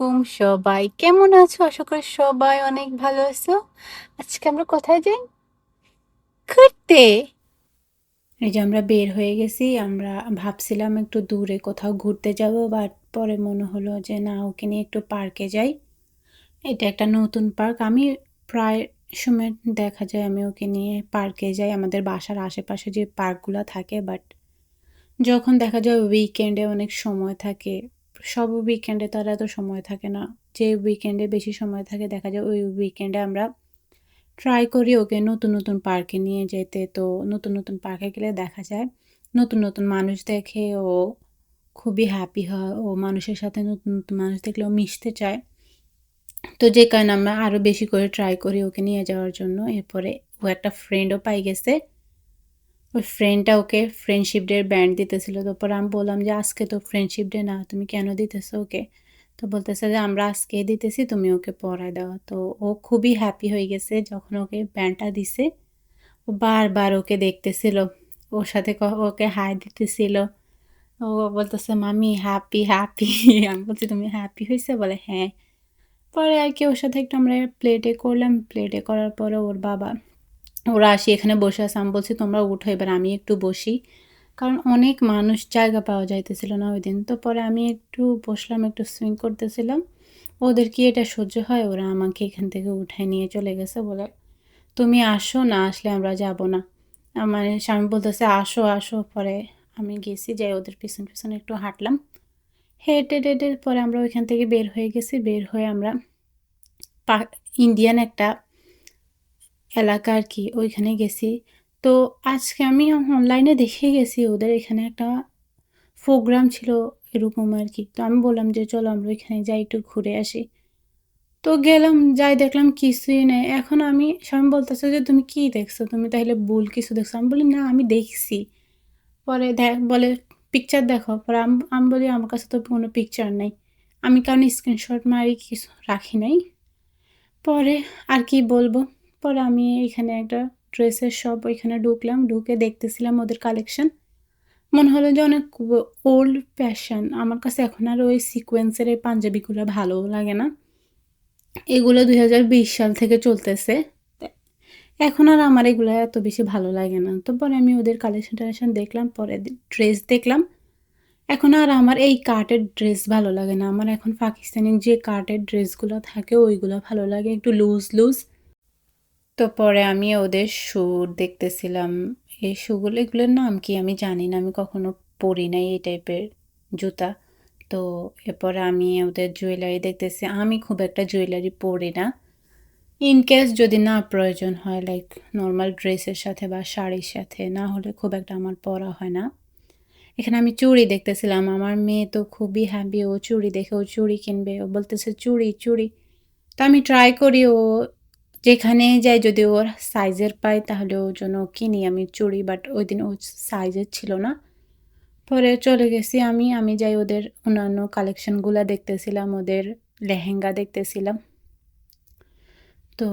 আলাইকুম সবাই কেমন আছো? আশা করি সবাই অনেক ভালো আছো। আজকে আমরা কোথায় যাই? ঘুরতে। এই যে আমরা বের হয়ে গেছি। আমরা ভাবছিলাম একটু দূরে কোথাও ঘুরতে যাব, বাট পরে মনে হলো যে না, ওকে নিয়ে একটু পার্কে যাই। এটা একটা নতুন পার্ক। আমি প্রায় সময় দেখা যায় আমি ওকে নিয়ে পার্কে যাই, আমাদের বাসার আশেপাশে যে পার্কগুলো থাকে। বাট যখন দেখা যায় উইকেন্ডে অনেক সময় থাকে, সব উইকেন্ডে তার এত সময় থাকে না। যে উইকেন্ডে বেশি সময় থাকে দেখা যায় ওই উইকেন্ডে আমরা ট্রাই করি ওকে নতুন নতুন পার্কে নিয়ে যেতে। তো নতুন নতুন পার্কে গেলে দেখা যায় নতুন নতুন মানুষ দেখে ও খুবই হ্যাপি হয়। ও মানুষের সাথে নতুন নতুন মানুষ দেখলে ও মিশতে চায়। তো যে কারণে আমরা আরও বেশি করে ট্রাই করি ওকে নিয়ে যাওয়ার জন্য। এরপরে ও একটা ফ্রেন্ডও পাই গেছে। ওই ফ্রেন্ডটা ওকে ফ্রেন্ডশিপ ডে ব্যান্ড দিতেছিল। তারপর আমি বললাম যে আজকে তো ফ্রেন্ডশিপ ডে না, তুমি কেন দিতেছো ওকে? তো বলতেছে যে আমরা আজকে দিতেছি, তুমি ওকে পড়ায় দাও। তো ও খুবই হ্যাপি হয়ে গেছে যখন ওকে ব্যান্ডটা দিছে। ও বারবার ওকে দেখতেছিল, ওর সাথে ওকে হাই দিতেছিল। ও বলতেছে মামি হ্যাপি হ্যাপি। আমি বলছি তুমি হ্যাপি হয়েছে? বলে হ্যাঁ। পরে আর কি ওর সাথে একটু আমরা প্লেটে করলাম। প্লেটে করার পরে ওর বাবা ওরা আসি এখানে বসে আছে। আমি বলছি তোমরা উঠো, এবার আমি একটু বসি, কারণ অনেক মানুষ, জায়গা পাওয়া যাইতেছিল না ওই দিন। তো পরে আমি একটু বসলাম, একটু সুইং করতেছিলাম। ওদের কি এটা সহ্য হয়? ওরা আমাকে এখান থেকে উঠায় নিয়ে চলে গেছে, বলে তুমি আসো, না আসলে আমরা যাব না। মানে স্বামী বলতেছে আসো আসো। পরে আমি গেছি, যাই ওদের পিছন পিছন একটু হাঁটলাম। হেঁটে টেটে পরে আমরা ওইখান থেকে বের হয়ে গেছি। বের হয়ে আমরা ইন্ডিয়ান একটা এলাকা আর কি, ওইখানে গেছি। তো আজকে আমি অনলাইনে দেখে গেছি ওদের এখানে একটা প্রোগ্রাম ছিল এরকম আর কি। তো আমি বললাম যে চলো আমরা ওইখানে যাই, একটু ঘুরে আসি। তো গেলাম, যাই দেখলাম কিছুই নেই। এখন আমি স্বামী বলতেছে যে তুমি কি দেখছো, তুমি তাহলে ভুল কিছু দেখছো? আমি বলি না, আমি দেখছি। পরে বলে পিকচার দেখো। পরে আমি বলি আমার কাছে তো কোনো পিকচার নেই, আমি কারণ স্ক্রিনশট মারি কিছু রাখি নাই। পরে আর কি বলবো। পরে আমি এখানে একটা ড্রেসের শপ, ওইখানে ঢুকলাম। ঢুকে দেখতেছিলাম ওদের কালেকশন। মনে হলো যে অনেক ওল্ড ফ্যাশন। আমার কাছে এখন আর ওই সিকোয়েন্সের এই পাঞ্জাবিগুলো ভালো লাগে না। এগুলো 2020 সাল থেকে চলতেছে। এখন আর আমার এগুলো এত বেশি ভালো লাগে না। তো পরে আমি ওদের কালেকশন টালেকশন দেখলাম, পরে ড্রেস দেখলাম। এখন আর আমার এই কাটের ড্রেস ভালো লাগে না। আমার এখন পাকিস্তানি যে কাটের ড্রেসগুলো থাকে ওইগুলো ভালো লাগে, একটু লুজ লুজ। তো পরে আমি ওদের শু দেখতেছিলাম। এই শুগুলো, এগুলোর নাম কি আমি জানি না, আমি কখনো পরি নাই এই টাইপের জুতা। তো এরপরে আমি ওদের জুয়েলারি দেখতেছি। আমি খুব একটা জুয়েলারি পরি না, ইন কেস যদি না প্রয়োজন হয়, লাইক নর্মাল ড্রেসের সাথে বা শাড়ির সাথে, না হলে খুব একটা আমার পরা হয় না। এখানে আমি চুড়ি দেখতেছিলাম। আমার মেয়ে তো খুবই হ্যাপি, ও চুড়ি দেখে ও চুড়ি কিনবে। ও বলতেছে চুড়ি চুড়ি। তো আমি ট্রাই করি, ও যেখানে যাই যদি ওর সাইজের পাই তাহলে ওর জন্য কিনি আমি চুড়ি। বাট ওই দিন ও সাইজের ছিল না। পরে চলে গেছি আমি। যাই ওদের অন্যান্য কালেকশনগুলো দেখতেছিলাম, ওদের লেহেঙ্গা দেখতেছিলাম। তো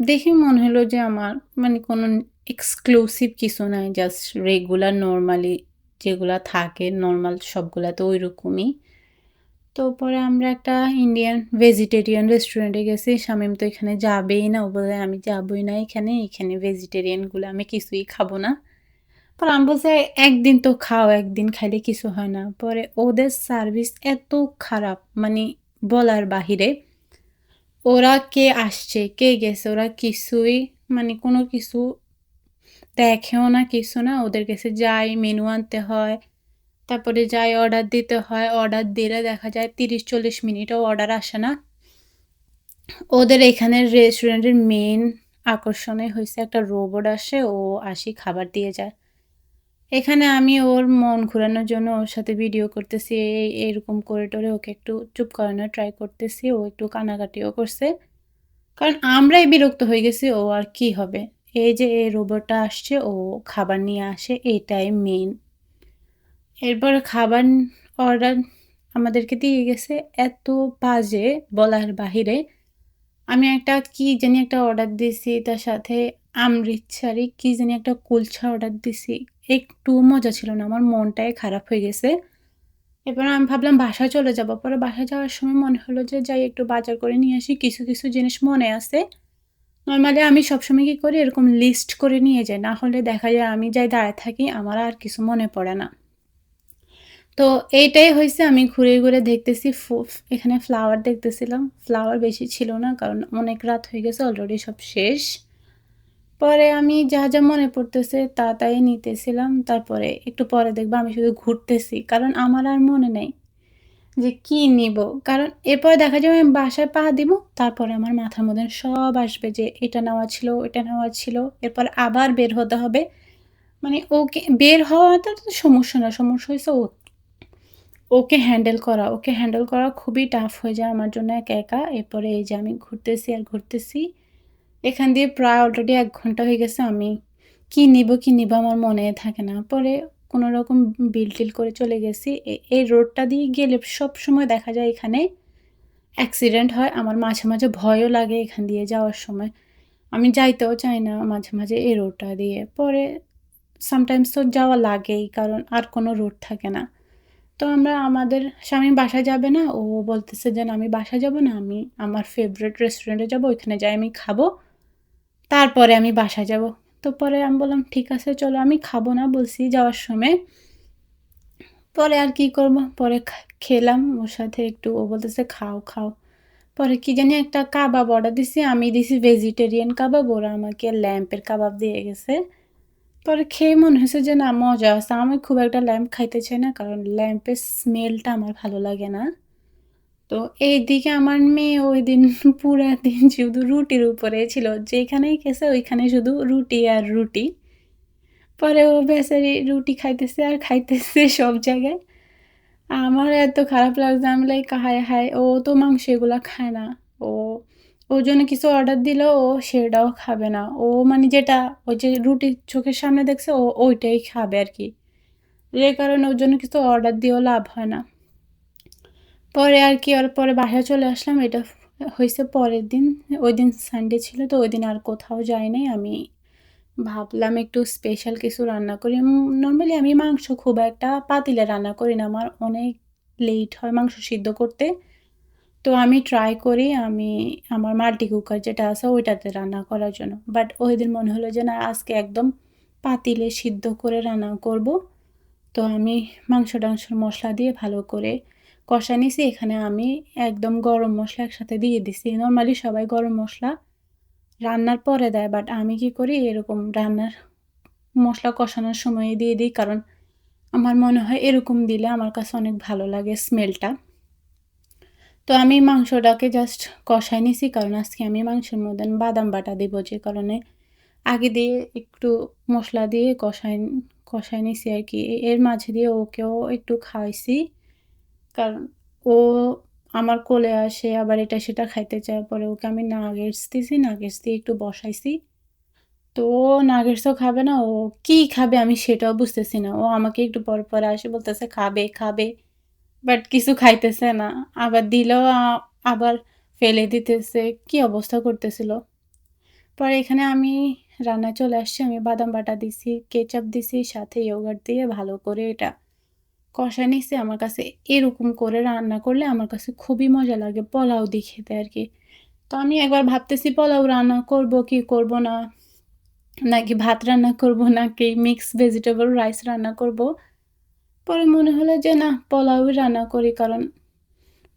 দেখে মনে হলো যে আমার মানে কোনো এক্সক্লুসিভ কিছু নাই, জাস্ট রেগুলার নর্মালি যেগুলা থাকে নর্মাল সবগুলা তো ওই রকমই। তো পরে আমরা একটা ইন্ডিয়ান ভেজিটেরিয়ান রেস্টুরেন্টে গেছি। শামীম তো এখানে যাবেই না, ও বলে আমি যাবই না এখানে, এখানে ভেজিটেরিয়ানগুলো আমি কিছুই খাবো না। পরে আমি বলছি একদিন তো খাও, একদিন খাইলে কিছু হয় না। পরে ওদের সার্ভিস এত খারাপ, মানে বলার বাহিরে। ওরা কে আসছে কে গেছে ওরা কিছুই, মানে কোনো কিছু দেখেও না, কিছু না। ওদের কাছে যাই মেনু আনতে হয়, তারপরে যাই অর্ডার দিতে হয়। অর্ডার দিলে দেখা যায় 30-40 মিনিটও অর্ডার আসে না। ওদের এখানের রেস্টুরেন্টের মেন আকর্ষণই হয়েছে একটা রোবট আসে, ও আসি খাবার দিয়ে যায়। এখানে আমি ওর মন ঘুরানোর জন্য ওর সাথে ভিডিও করতেছি, এইরকম করে টোরে ওকে একটু চুপ করানোর ট্রাই করতেছি। ও একটু কানাকাটিও করছে, কারণ আমরাই বিরক্ত হয়ে গেছি। ও আর কি হবে, এই যে এই রোবটটা আসছে ও খাবার নিয়ে আসে, এইটাই মেন। এরপরে খাবার অর্ডার আমাদেরকে দিয়ে গেছে, এত বাজে বলার বাহিরে। আমি একটা কি জানি একটা অর্ডার দিছি, তার সাথে আমৃতসারি কি জানি একটা কুলচা অর্ডার দিছি। একটু মজা ছিল না, আমার মনটাই খারাপ হয়ে গেছে। এরপর আমি ভাবলাম বাসায় চলে যাব। পরে বাসায় যাওয়ার সময় মনে হলো যে যাই একটু বাজার করে নিয়ে আসি। কিছু, কিছু জিনিস মনে আছে। নরমালি আমি সবসময় কি করি এরকম লিস্ট করে নিয়ে যাই। না হলে দেখা যায় আমি যাই দাঁড়ায় থাকি, আমার আর কিছু মনে পড়ে না। তো এইটাই হইছে আমি ঘুরে, ঘুরে দেখতেছি এখানে ফ্লাওয়ার দেখতেছিলাম। ফ্লাওয়ার বেশি ছিল না কারণ অনেক রাত হয়ে গেছে অলরেডি সব শেষ। পরে আমি যা, যা মনে পড়তেছে তা, তাই নিতেছিলাম। তারপরে একটু পরে দেখবা আমি শুধু ঘুরতেছি। কারণ আমার আর মনে নেই যে কি নিবো? কারণ এরপরে দেখা যাবে আমি বাসায় পা দিব, তারপরে আমার মাথার মধ্যে সব আসবে যে এটা নেওয়া ছিল, ওটা নেওয়া ছিল। এরপর আবার বের হতে হবে। মানে ওকে বের হওয়াটা তো সমস্যা না। সমস্যা হইছে ওকে হ্যান্ডেল করা খুবই টাফ হয়ে যায় আমার জন্য একা, একা। এরপরে এই যে আমি ঘুরতেছি আর ঘুরতেছি। এখান দিয়ে প্রায় অলরেডি ১ ঘন্টা হয়ে গেছে। আমি কি নিবো আমার মনে থাকে না। পরে কোনোরকম বিল-টিল করে চলে গেছি। এই রোডটা দিয়ে গেলে সবসময় দেখা যায় এখানে অ্যাক্সিডেন্ট হয়। আমার মাঝে, মাঝে ভয়ও লাগে এখান দিয়ে যাওয়ার সময়। আমি যাইতেও চাই না মাঝে, মাঝে এই রোডটা দিয়ে। পরে সামটাইমস তো যাওয়া লাগেই কারণ আর কোনো রোড থাকে না। তো আমরা আমাদের স্বামী বাসায় যাবে না। ও বলতেছে যে, "না আমি বাসায় যাব না। আমি আমার ফেভারিট রেস্টুরেন্টে যাব। ওইখানে যাই আমি খাবো। তারপরে আমি বাসায় যাব।" তো পরে আমি বললাম, "ঠিক আছে চলো।" আমি খাবো না বলছি যাওয়ার সময়। পরে আর কি করব? পরে খেলাম ওর সাথে একটু। ও বলতেছে, "খাও, খাও।" পরে কি জানি একটা কাবাব অর্ডার দিছি। আমি দিছি ভেজিটেরিয়ান কাবাব। ওরা আমাকে ল্যাম্পের কাবাব দিয়ে গেছে। পরে খেয়ে মনে হয়েছে যে না মজা আছে। আমি খুব একটা ল্যাম্প খাইতে চাই না কারণ ল্যাম্পের স্মেলটা আমার ভালো লাগে না। তো এইদিকে আমার মেয়ে ওইদিন পুরা দিন শুধু রুটির উপরে ছিল। যেখানেই গেছে ওইখানে শুধু রুটি আর রুটি। পরে ও বেচারি রুটি খাইতেছে আর খাইতেছে সব জায়গায়। আমার এত খারাপ লাগছে। আমি লাইক হায়, হায়! ও তো মাংস এগুলা খায় না। ও ওর জন্য কিছু অর্ডার দিলেও ও সেটাও খাবে না। ও মানে যেটা ওই যে রুটি চোখের সামনে দেখছে ও ওইটাই খাবে আরকি। যে কারণে ওর জন্য কিছু অর্ডার দিয়েও লাভ হয় না। পরে আর কি ওর পরে বাসায় চলে আসলাম। এটা হইছে পরের দিন। ওইদিন সানডে ছিল তো ওইদিন আর কোথাও যাই নাই। আমি ভাবলাম একটু স্পেশাল কিছু রান্না করি। নরমালি আমি মাংস খুব একটা পাতিলে রান্না করি না। আমার অনেক লেট হয় মাংস সিদ্ধ করতে। তো আমি ট্রাই করি আমি আমার মাল্টি কুকার যেটা আছে ওইটাতে রান্না করার জন্য। বাট ওইদিন মনে হলো যে না আজকে একদম পাতিলে সিদ্ধ করে রান্না করব। তো আমি মাংস-টাংসের মসলা দিয়ে ভালো করে কষায় নিছি। এখানে আমি একদম গরম মসলা একসাথে দিয়ে দিছি। নরমালি সবাই গরম মসলা রান্নার পরে দেয়। বাট আমি কি করি এরকম রান্নার মসলা কষানোর সময় দিয়ে দিই। কারণ আমার মনে হয় এরকম দিলে আমার কাছে অনেক ভালো লাগে স্মেলটা। তো আমি মাংসটাকে জাস্ট কষায় নিছি কারণ আজকে আমি মাংসের মধ্যে বাদাম বাটা দিব যে কারণে আগে দিয়ে একটু মসলা দিয়ে কষায় নিছি আর কি। এর মাঝে দিয়ে ওকেও একটু খাওয়াইছি। কারণ ও আমার কোলে আসে আবার এটা সেটা খাইতে চায়। পরে ওকে আমি নাগেটস দিছি, নাগেটস দিয়ে একটু বসাইছি। তো ও নাগেটসও খাবে না। ও কি খাবে আমি সেটাও বুঝতেছি না। ও আমাকে একটু পর, পর আসে বলতেছে খাবে, খাবে। বাট কিছু খাইতেছে না। আবার দিলেও আবার ফেলে দিতেছে। কি অবস্থা করতেছিল। পরে এখানে আমি রান্নায় চলে আসছি। আমি বাদাম বাটা দিছি, কেচাপ দিছি, সাথে ইয়োগার্ট দিয়ে ভালো করে এটা কষায় নিছি। আমার কাছে এরকম করে রান্না করলে আমার কাছে খুবই মজা লাগে পোলাও দিয়ে খেতে আরকি। তো আমি একবার ভাবতেছি পোলাও রান্না করব কি করব না, নাকি ভাত রান্না করব নাকি মিক্সড ভেজিটেবল রাইস রান্না করব। পরে মনে হলো যে না পোলাওই রান্না করি কারণ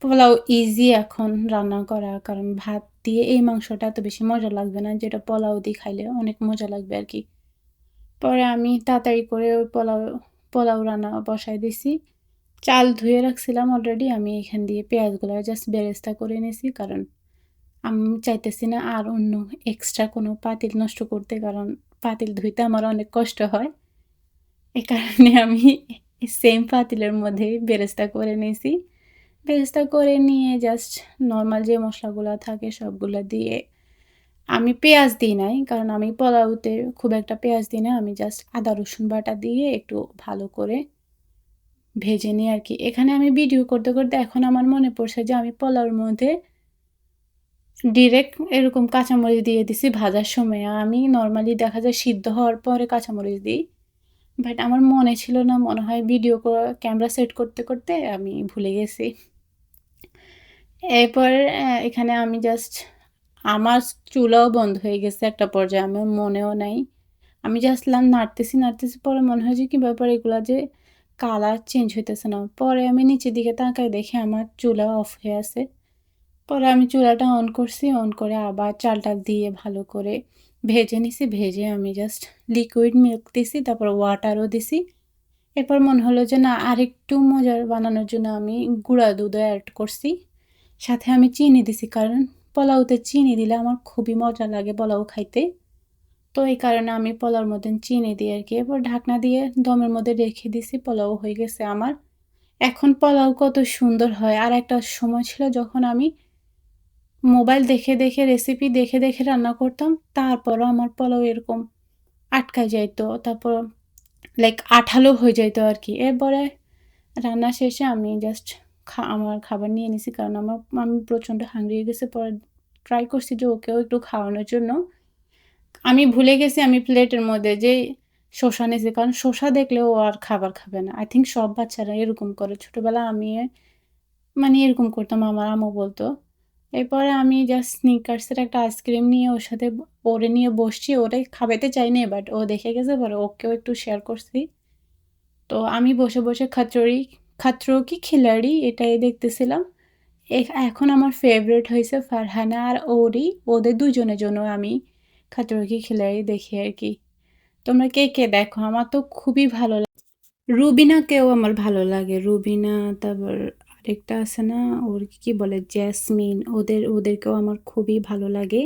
পোলাও ইজি এখন রান্না করা। কারণ ভাত দিয়ে এই মাংসটা এত বেশি মজা লাগবে না যেটা পোলাও দিয়ে খাইলে অনেক মজা লাগবে আরকি। পরে আমি তাড়াতাড়ি করে ওই পোলাও রান্না বসায় দিছি। চাল ধুয়ে রাখছিলাম অলরেডি। আমি এখান দিয়ে পেঁয়াজগুলা জাস্ট বেরেস্তা করে নিছি। কারণ আমি চাইতেছি না আর অন্য এক্সট্রা কোনো পাতিল নষ্ট করতে। কারণ পাতিল ধুইতে আমার অনেক কষ্ট হয়। এ কারণে আমি সেম পাতিলের মধ্যেই বেরেস্তা করে নিছি। বেরেস্তা করে নিয়ে জাস্ট নরমাল যে মসলাগুলা থাকে সবগুলা দিয়ে আমি পেঁয়াজ দিই নাই। কারণ আমি পোলাওতে খুব একটা পেঁয়াজ দিই না। আমি জাস্ট আদা রসুন বাটা দিয়ে একটু ভালো করে ভেজে নিই আরকি। এখানে আমি ভিডিও করতে, করতে এখন আমার মনে পড়ছে যে আমি পোলাওর মধ্যে ডিরেক্ট এরকম কাঁচামরিচ দিয়ে দিছি ভাজার সময়। আমি নরমালি দেখা যায় সিদ্ধ হওয়ার পরে কাঁচামরিচ দিই। বাট আমার মনে ছিল না, মনে হয় ভিডিও ক্যামেরা সেট করতে করতে আমি ভুলে গেছি। এরপর এখানে আমি জাস্ট আমার চুলাও বন্ধ হয়ে গেছে একটা পর্যায়ে, আমার মনেও নাই। আমি জাস্ট নাড়তেছি নাড়তেছি, পরে মনে হয় যে কী ব্যাপার, এগুলা যে কালার চেঞ্জ হইতেছে না। পরে আমি নিচের দিকে তাকাই দেখি আমার চুলা অফ হয়ে আছে। পরে আমি চুলাটা অন করছি, অন করে আবার চালটা দিয়ে ভালো করে ভেজে নিছি। ভেজে আমি জাস্ট লিকুইড মিল্ক দিছি, তারপর ওয়াটারও দিছি। এরপর মনে হলো যে না, আরেকটু মজার বানানোর জন্য আমি গুঁড়া দুধও অ্যাড করছি। সাথে আমি চিনি দিছি, কারণ পোলাওতে চিনি দিলে আমার খুবই মজা লাগে পোলাও খাইতে। তো এই কারণে আমি পোলাওর মধ্যে চিনি দিই আর কি। এরপর ঢাকনা দিয়ে দমের মধ্যে রেখে দিছি, পোলাও হয়ে গেছে আমার। এখন পোলাও কত সুন্দর হয়। আর একটা সময় ছিল যখন আমি মোবাইল দেখে দেখে রেসিপি দেখে দেখে রান্না করতাম, তারপরও আমার পোলাও এরকম আটকায় যাইতো, তারপর লাইক আঠালো হয়ে যাইতো আর কি। এরপরে রান্না শেষে আমি জাস্ট আমার খাবার নিয়ে নিছি, কারণ আমি প্রচণ্ড হাংরি হয়ে গেছে। পরে ট্রাই করছি যে ওকেও একটু খাওয়ানোর জন্য। আমি ভুলে গেছি আমি প্লেটের মধ্যে যে শসা নিয়েছি, কারণ শসা দেখলে ও আর খাবার খাবে না। আই থিঙ্ক সব বাচ্চারা এরকম করে। ছোটোবেলা আমি মানে এরকম করতাম, আমার আম্মু বলতো। এরপরে আমি জাস্ট স্নিকার্সের একটা আইসক্রিম নিয়ে ওর সাথে ওরে নিয়ে বসছি। ওরে খাওয়াতে চাইনি, বাট ও দেখে গেছে, পরে ওকেও একটু শেয়ার করছি। তো আমি বসে বসে খাতরো কি খিলাড়ি এটাই দেখতেছিলাম। এখন আমার ফেভারিট হয়েছে ফারহানা আর ওরি, ওদের দুজনের জন্য আমি খাতরো কি খিলাড়ি দেখি আর কি। তোমরা কে কে দেখো? আমার তো খুবই ভালো লাগে। রুবিনাকেও আমার ভালো লাগে। রুবিনা, তারপর আরেকটা আছে না, ওর কি বলে, জেসমিন, ওদেরকেও আমার খুবই ভালো লাগে।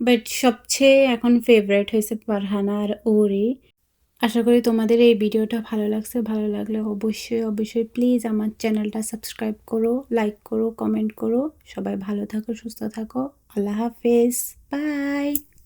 বাট সবচেয়ে এখন ফেভারিট হয়েছে ফারহানা আর ওরি। আশা করি তোমাদের এই ভিডিওটা ভালো লাগছে। ভালো লাগলে অবশ্যই অবশ্যই প্লিজ আমার চ্যানেলটা সাবস্ক্রাইব করো, লাইক করো, কমেন্ট করো। সবাই ভালো থাকো, সুস্থ থাকো। আল্লাহ হাফেজ, বাই।